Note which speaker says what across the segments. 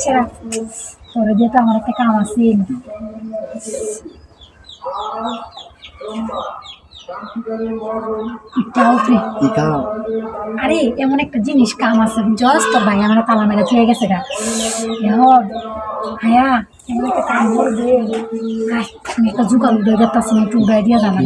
Speaker 1: সেরা তোরে দিয়ে তো আমার একটা কাম আছে আরে এমন একটা জিনিস কাম আছে জস তোর ভাই আমার তালা মেরে থুয়ে গেছে গা এখন হায়া এমন একটা কাম করবে আমি একটা জুগাল উড়ে যাচ্ছি না একটু উড়াই দিয়ে যাবে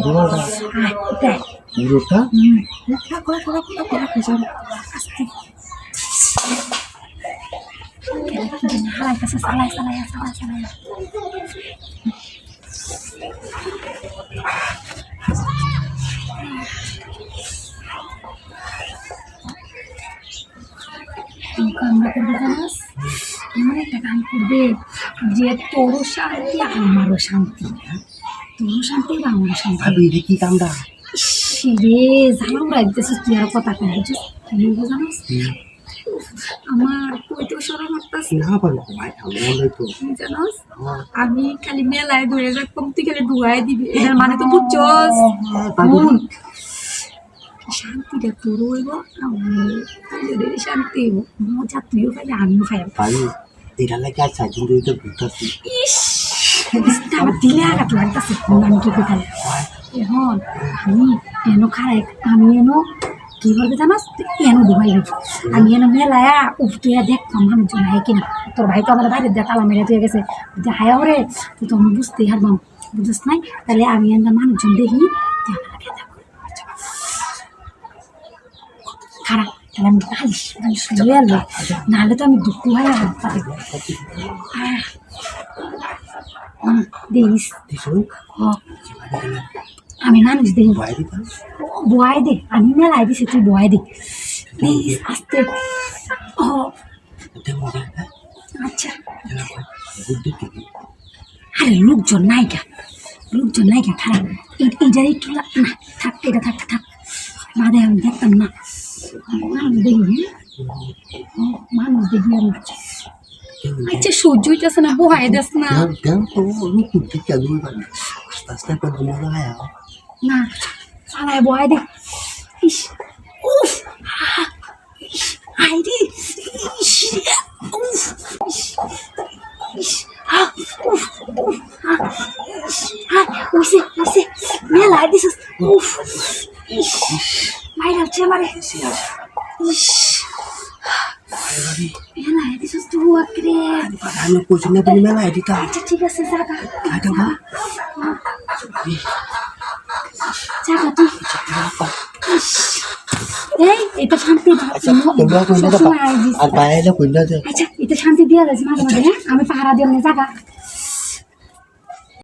Speaker 1: কামরা করবে জানাস এমন একটা কাম করবে যে তোরও শান্তি আমারও শান্তি তোরও শান্তি বা আমারও শান্তি
Speaker 2: কি কামটা
Speaker 1: রে ঝালাম রাখতেছিস তুই আর কথা কম বুঝছিস জানাস আমার কইতেও সরা মারতাছি
Speaker 2: না পারবো ভাই তো
Speaker 1: জানাস আমি খালি মেলায় ধরে রাখতাম তুই খালি ঢুয়াই দিবি এটার মানে তো বুঝছস শান্তিটা তোরও হইব আমার শান্তি হইব মজা তুইও খালি আমিও খাই
Speaker 2: এটা লাগে আর সাইকেল দিয়ে তো ঘুরতেছি
Speaker 1: ইস আমার দিলে আঘাত লাগতেছে আমি কি কোথায় এখন আমি এনো খাই আমি এনো কি বলবে জানাস এনো ডুবাই আমি এনো মেলায়া তুই দেখতাম মানুষজন হাই কিনা তোর ভাই তো আমার বাইরের দিয়ে তালা মেরে দিয়ে গেছে যে হায়া ওরে তুই তো আমি বুঝতেই হারবাম বুঝিস নাই তাহলে আমি এনে মানুষজন দেখি খারাপ তাহলে আমি শুয়ে আনবো নাহলে তো আমি দুঃখ হয়ে দিস আমি মানুষ দেখি বয় দে আমি মেলায় দিছি তুই বয় দে দিস আস্তে ও আচ্ছা আরে লোকজন নাই খারাপ এইটা একটু না থাক এটা থাক বাদে আমি দেখতাম না মানুষ দেখি মানুষ দেখি আমি আচ্ছা সহ্য হইতেছে না বহাই দেস না না সালায় বহাই দে ইস উফ আইরে ইস উফ ইস উফ ওইসে মেলা দিছিস উফ ইস মাইরা হচ্ছে আমারে ইস মেলা দিছিস তুই আঁকড়ে
Speaker 2: আমি কোচিং না তুমি মেলা দিতা
Speaker 1: আচ্ছা ঠিক আছে জাগা তুই এই এটা শান্তি
Speaker 2: আর বাইরে কইলা
Speaker 1: আচ্ছা এটা শান্তি দিয়া যাচ্ছে মাঝে মাঝে আমি পাহারা দিয়ে জাগা